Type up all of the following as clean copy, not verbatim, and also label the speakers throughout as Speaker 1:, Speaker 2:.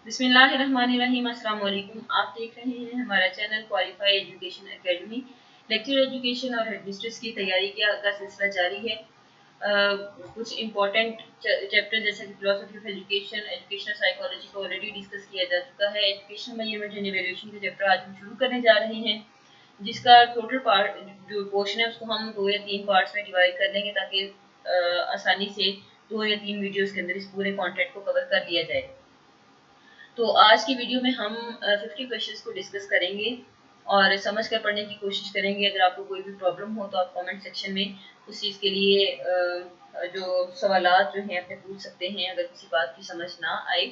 Speaker 1: बिस्मिल्लाहिर्रहमानिर्रहीम। अस्सलाम वालेकुम। आप देख रहे हैं हमारा channel qualify education academy. Lecture education और हेडमिस्ट्रेस की तैयारी का सिलसिला जारी है। कुछ इंपॉर्टेंट चैप्टर जैसे कि philosophy of education, educational psychology को ऑलरेडी डिस्कस किया जा चुका है। एजुकेशन मेजरमेंट एंड इवैल्यूएशन के चैप्टर आज हम शुरू करने जा रहे हैं, जिसका टोटल पार्ट जो पोर्शन है उसको हम 2 या 3 पार्ट्स में डिवाइड कर लेंगे ताकि आसानी से 2 या 3 वीडियोस के अंदर इस पूरे कंटेंट को कवर कर लिया जाए। तो आज की वीडियो में हम 50 क्वेश्चंस को डिस्कस करेंगे और समझ कर पढ़ने की कोशिश करेंगे। अगर आपको कोई भी प्रॉब्लम हो तो आप कमेंट सेक्शन में उस चीज़ के लिए जो सवालात जो हैं अपने पूछ सकते हैं अगर किसी बात की समझ ना आए।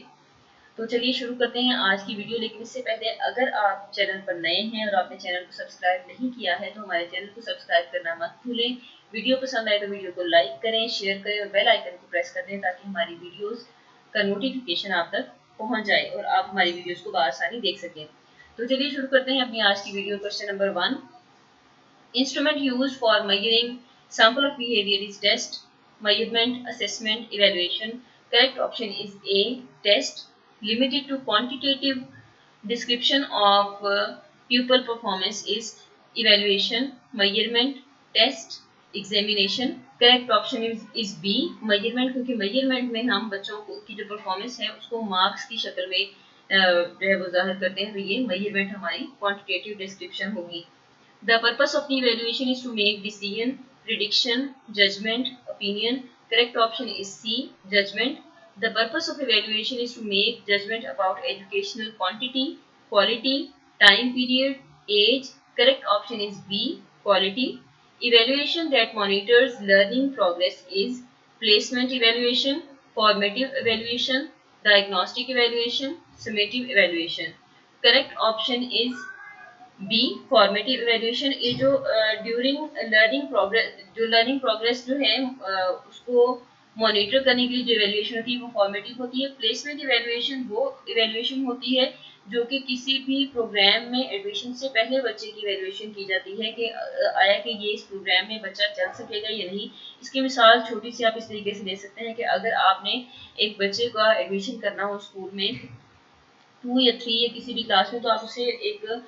Speaker 1: तो चलिए शुरू करते हैं आज की वीडियो। लेकिन इससे पहले अगर आप चैनल पर नए हैं और आपने चैनल को सब्सक्राइब नहीं किया है तो हमारे चैनल को सब्सक्राइब करना मत भूलें। वीडियो पसंद आए तो वीडियो को लाइक करें, शेयर करें और बेल आइकन को प्रेस कर दें ताकि हमारी वीडियोस का नोटिफिकेशन आप तक पहुंच जाए और आप हमारी वीडियोस को बआसानी देख सकें। तो चलिए शुरू करते हैं अपनी आज की video. Question number 1, instrument used for measuring sample of behaviour is test, measurement, assessment, evaluation. Correct option is A, test, limited to quantitative description of pupil performance is evaluation, measurement, test, examination. Correct option is B, measurement, क्योंकि measurement में हम बच्चों की जो performance है उसको marks की शक्ल में जो है वो जाहिर करते हैं, तो ये मेजरमेंट हमारी क्वांटिटेटिव डिस्क्रिप्शन होगी। The purpose of the evaluation is to make decision, prediction, judgement, opinion. Correct option is C, judgment. The purpose of evaluation is to make judgment about educational quantity, quality, time period, age. Correct option is B, quality. Evaluation that monitors learning progress is placement evaluation, formative evaluation, diagnostic evaluation, summative evaluation. Correct option is B, formative evaluation. ये जो during learning progress जो है उसको monitor करने के लिए जो evaluation होती है वो फॉर्मेटिव होती है। प्लेसमेंट इवैल्यूएशन वो इवैल्यूएशन होती है जो कि किसी भी प्रोग्राम में एडमिशन से पहले बच्चे की इवैल्यूएशन की जाती है कि आया कि ये इस प्रोग्राम में बच्चा चल सकेगा या नहीं। इसकी मिसाल छोटी सी आप इस तरीके से ले सकते हैं कि अगर आपने एक बच्चे का एडमिशन करना हो स्कूल में 2 या 3 या किसी भी क्लास में, तो आप उसे एक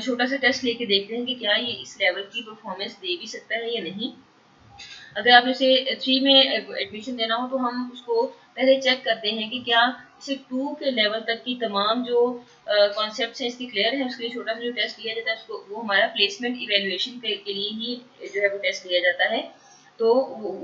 Speaker 1: छोटा सा टेस्ट लेके देखते हैं कि क्या ये इस लेवल की परफॉर्मेंस दे भी सकता है या नहीं। अगर आपने उसे 3 में एडमिशन देना हो तो हम उसको पहले चेक करते हैं कि क्या इसे 2 के लेवल तक की तमाम जो कॉन्सेप्ट्स हैं इसकी क्लियर है। उसके लिए छोटा सा जो टेस्ट लिया जाता है उसको वो हमारा प्लेसमेंट इवेल्युएशन के लिए ही जो है वो टेस्ट लिया जाता है, तो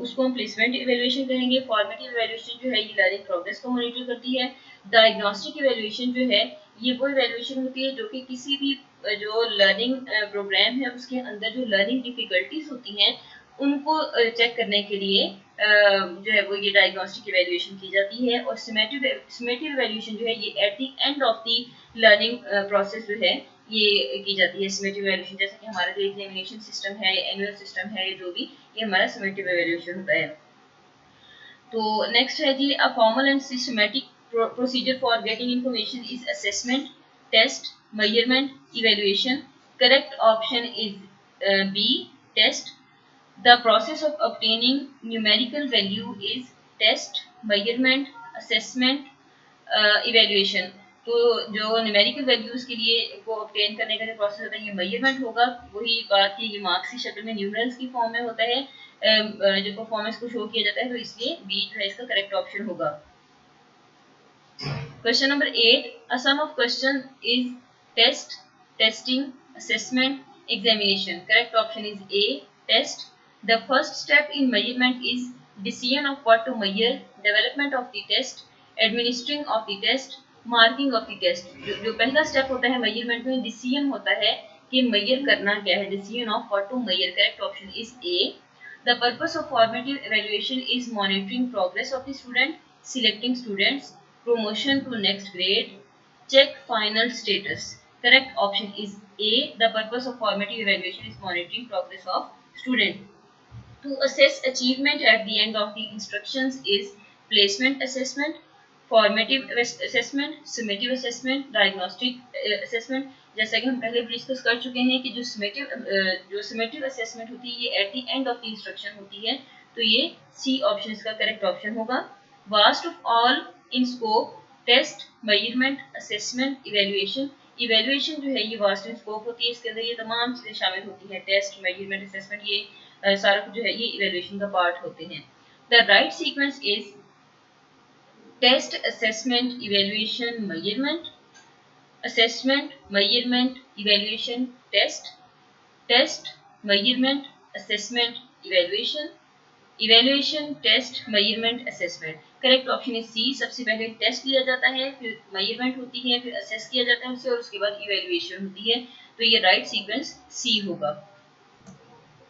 Speaker 1: उसको हम प्लेसमेंट इवेल्युएशन कहेंगे। फॉर्मेटिव इवेल्युएशन जो है ये लर्निंग प्रोग्रेस को मॉनिटर करती है। डायग्नोस्टिक इवेल्युएशन जो है ये वो इवेल्युएशन होती है जो कि किसी भी जो लर्निंग प्रोग्राम है उसके अंदर जो लर्निंग डिफिकल्टीज होती हैं उनको चेक करने के लिए जो है वो ये डायग्नोस्टिक इवेल्युएशन की जाती है। और समेटिव इवेल्युएशन जो है ये at the end of the learning process जो है ये की जाती है। समेटिव इवेल्युएशन जैसे कि हमारा जो एग्जामिनेशन सिस्टम है, एनुअल सिस्टम है, जो भी ये हमारा समेटिव इवेल्युएशन होता है। तो नेक्स्ट है जी, a formal and systematic procedure for getting information is assessment, test, measurement, evaluation. Correct option is B, test. The process of obtaining numerical value is test, measurement, assessment, evaluation. तो जो numerical values के लिए को obtain करने का जो process होता है ये मेजरमेंट होगा। वही बात की ये मार्क्स की शक्ल में न्यूमरल्स की फॉर्म में होता है जो परफॉर्मेंस को शो किया जाता है, तो इसलिए बी जो है इसका करेक्ट ऑप्शन होगा। Question number 8. A sum of question is test, testing, assessment, examination. Correct option is A, test. The first step in measurement is decision of what to measure, development of the test, administering of the test, marking of the test. जो पहला step होता है measurement में decision होता है कि major करना क्या है, decision of what to measure. Correct option is A. The purpose of formative evaluation is monitoring progress of the student, selecting students, promotion to next grade, check final status. Correct option is A. The purpose of formative evaluation is monitoring progress of student. To assess achievement at the end of the instructions is placement assessment, formative assessment, summative assessment, diagnostic assessment. जैसा कि हम पहले भी discuss कर चुके हैं कि जो समेटिव असेसमेंट होती है ये at the end of the instruction होती है, तो ये सी ऑप्शन इसका करेक्ट ऑप्शन होगा। Vast of all in scope, test, measurement, assessment, evaluation. Evaluation जो है ये वास्ट स्कोप होती है, इसके अंदर ये तमाम चीज़ें शामिल होती हैं। टेस्ट, मेजरमेंट, असेसमेंट, ये सारा कुछ जो है ये इवेल्युएशन का पार्ट होते हैं। The right sequence is test, assessment, evaluation, measurement, assessment, measurement, evaluation, test, measurement, assessment, evaluation, test, measurement, assessment। Correct option है सी। सबसे पहले टेस्ट किया जाता है, फिर मेजरमेंट होती है, फिर असेस किया जाता है उसे, और उसके बाद इवेल्युएशन होती है। तो ये राइट सीक्वेंस सी होगा।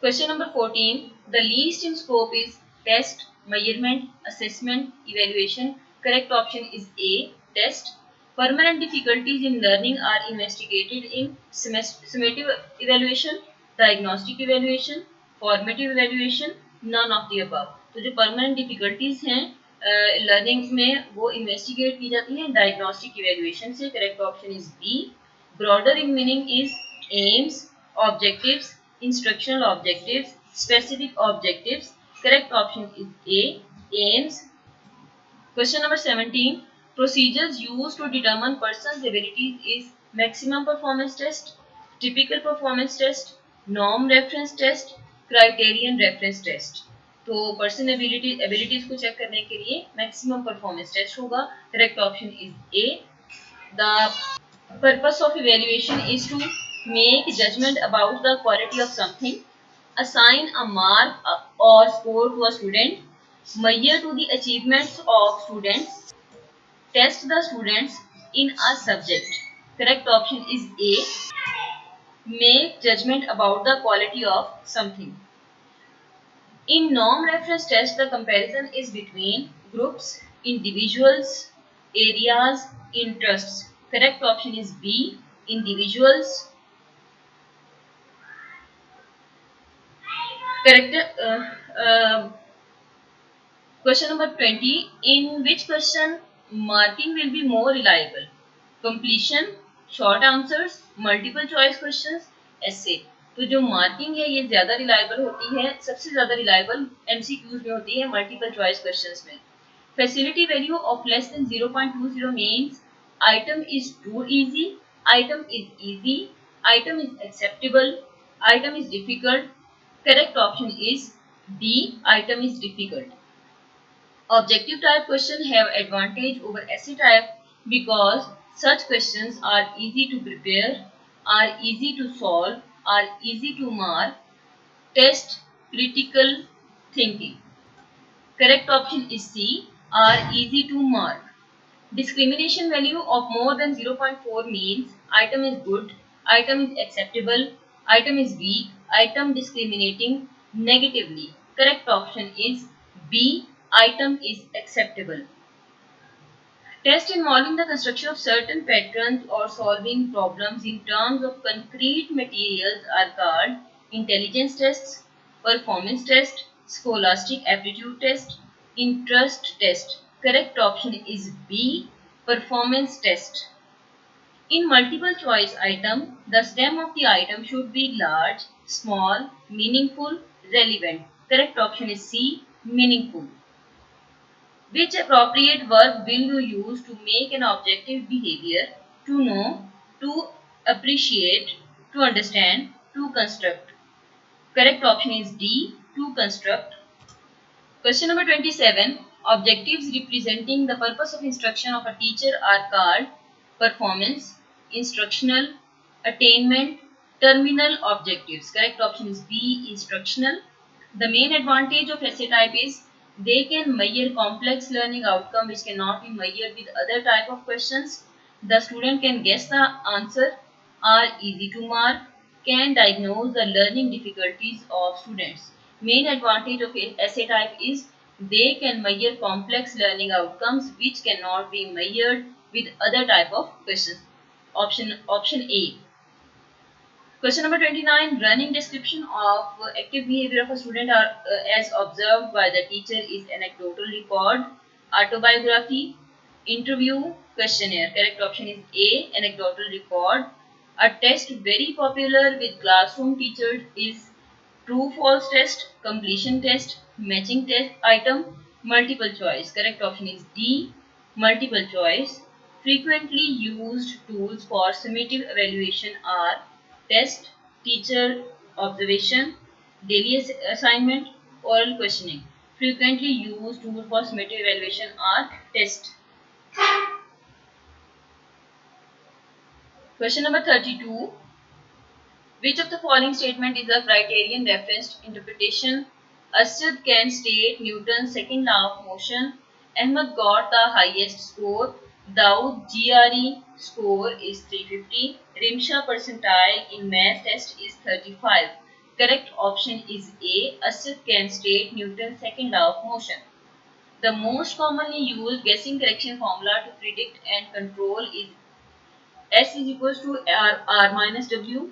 Speaker 1: Question number 14. The least in scope is test, measurement, assessment, evaluation. Correct option is A. Test. Permanent difficulties in learning are investigated in summative evaluation, diagnostic evaluation, formative evaluation, none of the above. तो जो permanent difficulties हैं learning में वो investigate की जाती हैं diagnostic evaluation से। Correct option is B. Broader in meaning is aims, objectives, instructional objectives, specific objectives. Correct option is A. Aims. Question number 17. Procedures used to determine person's abilities is maximum performance test, typical performance test, norm reference test, criterion reference test. तो person abilities को check करने के लिए maximum performance test होगा। Correct option is A. The purpose of evaluation is to make judgment about the quality of something, assign a mark or score to a student, measure to the achievements of students, test the students in a subject. Correct option is A. Make judgment about the quality of something. In norm reference test, the comparison is between groups, individuals, areas, interests. Correct option is B. Individuals. Correct. Question number 20. In which question marking will be more reliable? Completion, short answers, multiple choice questions, essay. तो जो marking है ये ज्यादा reliable होती है, सबसे ज्यादा reliable MCQs में होती है मल्टीपल चॉइस क्वेश्चंस में। Facility value of less than 0.20 means item is too easy, item is easy, item is acceptable, item is difficult. Correct option is D. Item is difficult. Objective type questions have advantage over essay type because such questions are easy to prepare, are easy to solve, are easy to mark, test critical thinking. Correct option is C. Are easy to mark. Discrimination value of more than 0.4 means item is good, item is acceptable, item is weak, item discriminating negatively. Correct option is B. Item is acceptable. Tests involving the construction of certain patterns or solving problems in terms of concrete materials are called intelligence tests, performance test, scholastic aptitude test, interest test. Correct option is B. Performance test. In multiple choice item, the stem of the item should be large, small, meaningful, relevant. Correct option is C. Meaningful. Which appropriate verb will you use to make an objective behavior? To know, to appreciate, to understand, to construct. Correct option is D. To construct. Question number 27. Objectives representing the purpose of instruction of a teacher are called performance, instructional, attainment, terminal objectives. Correct option is B. Instructional. The main advantage of essay type is they can measure complex learning outcome which cannot be measured with other type of questions. The student can guess the answer, are easy to mark, can diagnose the learning difficulties of students. Main advantage of essay type is they can measure complex learning outcomes which cannot be measured with other type of questions. Option A. Question number 29. Running description of active behavior of a student are, as observed by the teacher is anecdotal record, autobiography, interview, questionnaire. Correct option is A. Anecdotal record. A test very popular with classroom teachers is true false test, completion test, matching test item, multiple choice. Correct option is D. Multiple choice. Frequently used tools for summative evaluation are test, teacher observation, daily assignment, oral questioning. Frequently used tools for summative evaluation are test. Question number 32. Which of the following statement is a criterion referenced interpretation? Asad can state Newton's second law of motion. Ahmed got the highest score. Daud GRE score is 350. Rimsha percentile in math test is 35. Correct option is A. Asad can state Newton's second law of motion. The most commonly used guessing correction formula to predict and control is S is equals to R minus W.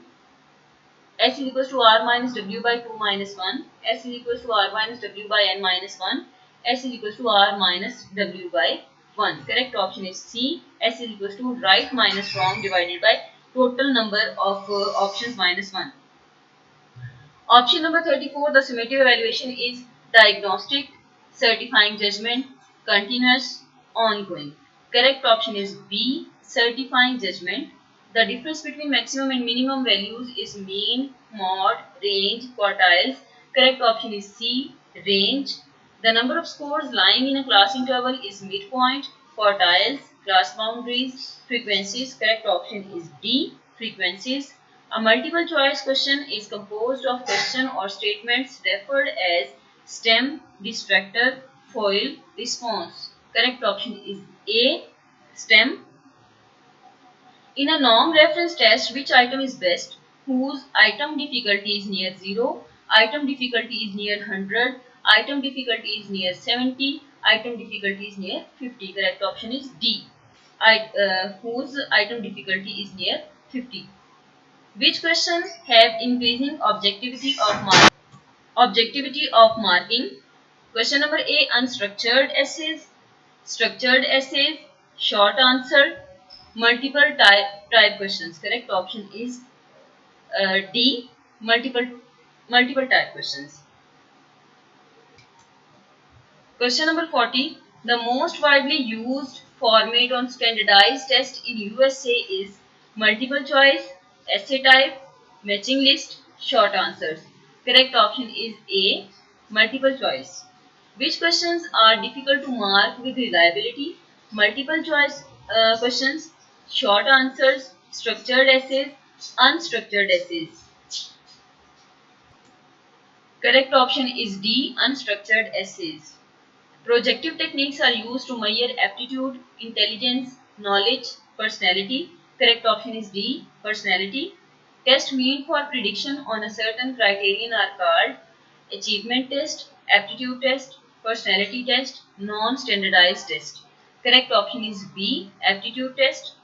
Speaker 1: S is equals to R minus W by 2 minus 1. S is equals to R minus W by N minus 1. S is equals to R minus W by 1. Correct option is C. S is equals to right minus wrong divided by total number of options minus 1. Option number 34, the summative evaluation is diagnostic, certifying judgment, continuous, ongoing. Correct option is B, certifying judgment. The difference between maximum and minimum values is mean, mode, range, quartiles. Correct option is C, range. The number of scores lying in a class interval is midpoint, quartiles, class boundaries, frequencies. Correct option is D, frequencies. A multiple choice question is composed of question or statements referred as stem, distractor, foil, response. Correct option is A, stem. In a norm reference test, which item is best? Whose item difficulty is near 0, item difficulty is near 100, item difficulty is near 70, item difficulty is near 50. Correct option is D. Whose item difficulty is near 50. Which questions have increasing objectivity of marking? Question number A, unstructured essays, structured essays, short answer, multiple type questions. Correct option is D, multiple type questions. Question number 40. The most widely used format on standardized test in USA is multiple choice, essay type, matching list, short answers. Correct option is A, multiple choice. Which questions are difficult to mark with reliability? Multiple choice questions, short answers, structured essays, unstructured essays. Correct option is D, unstructured essays. Projective techniques are used to measure aptitude, intelligence, knowledge, personality. Correct option is D, personality. Tests meant for prediction on a certain criterion are called achievement test, aptitude test, personality test, non-standardized test. Correct option is B, aptitude test.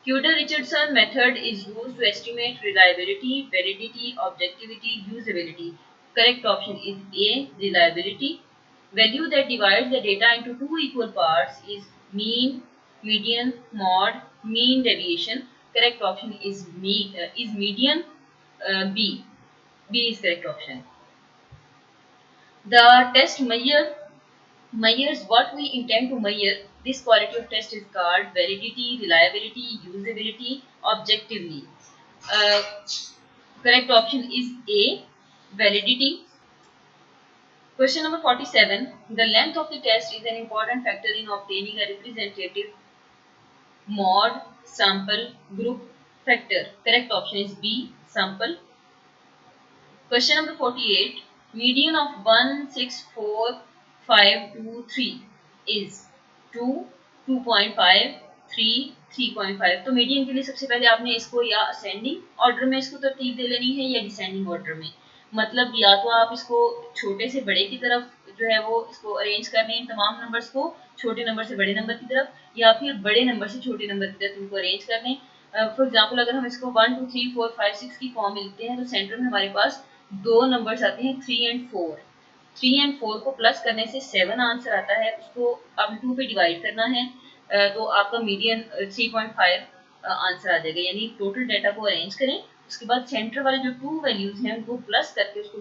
Speaker 1: Tudor-Richardson method is used to estimate reliability, validity, objectivity, usability. Correct option is A, reliability. Value that divides the data into two equal parts is mean, median, mode, mean deviation. Correct option is median. B. B is correct option. The test measures what we intend to measure. This quality of test is called validity, reliability, usability, objectively. Uh, Correct option is A, validity. Question number 47. The length of the test is an important factor in obtaining a representative mode, sample, group factor. Correct option is B, sample. Question number 48. Median of 1, 6, 4, 5, 2, 3 is 2, 2.5, 3, 3.5. तो median के लिए सबसे पहले आपने इसको या ascending order में इसको तरतीब दे लेनी है या डिसेंडिंग ऑर्डर में. मतलब या तो आप इसको छोटे से बड़े की तरफ जो है वो इसको अरेंज कर लें तमाम नंबर्स को छोटे नंबर से बड़े नंबर की तरफ, या फिर बड़े नंबर से छोटे नंबर की तरफ इनको अरेंज कर लें. फॉर एग्जाम्पल अगर हम इसको 1, 2, 3, 4, 5, 6 की फॉर्म में लिखते हैं तो सेंटर में हमारे पास दो नंबर्स आते हैं 3 एंड 4. 3 एंड 4 को प्लस करने से 7 आंसर आता है. उसको आपने 2 पे डिवाइड करना है तो आपका मीडियन 3.5 आंसर आ जाएगा. यानी टोटल डाटा को अरेंज करें, उसके बाद सेंटर वाले जो 2 वैल्यूज हैं उनको प्लस करके उसको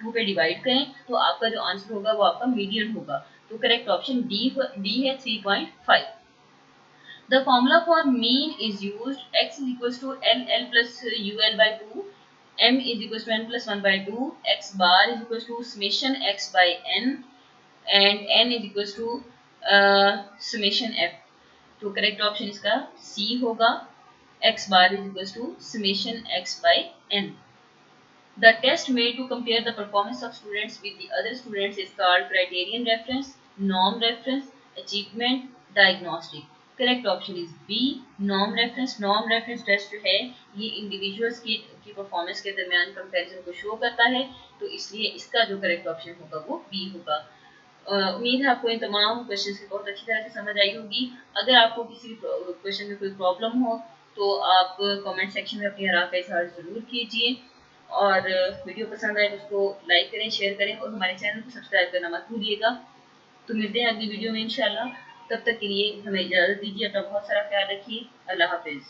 Speaker 1: 2 पे डिवाइड करें तो आपका जो आंसर होगा वो आपका मीडियन होगा. तो करेक्ट ऑप्शन डी है 3.5. The formula for mean is used. X is equals to LL plus UL by 2. M is equals to N plus 1 by 2. X bar is equals to summation X by N. And N is equals to summation F. तो correct option इसका C होगा. X bar is equals to summation X by N. The test made to compare the performance of students with the other students is called criterion reference, norm reference, achievement, diagnostic. Correct option is B, norm reference. Norm reference test जो है ये individuals की performance के दरमियान comparison को show करता है, तो इसलिए इसका जो करेक्ट ऑप्शन होगा वो बी होगा. उम्मीद है आपको इन तमाम क्वेश्चंस की बहुत अच्छी तरह से समझ आई होगी. अगर आपको किसी क्वेश्चन में कोई प्रॉब्लम हो तो आप कमेंट सेक्शन में अपनी राय का इजहार ज़रूर कीजिए. और वीडियो पसंद आए तो उसको लाइक करें, शेयर करें और हमारे चैनल को सब्सक्राइब करना मत भूलिएगा. तो मिलते हैं अगली वीडियो में इंशाल्लाह. तब तक के लिए हमें इजाज़त दीजिए. अपना बहुत सारा ख्याल रखिए. अल्लाह हाफिज़.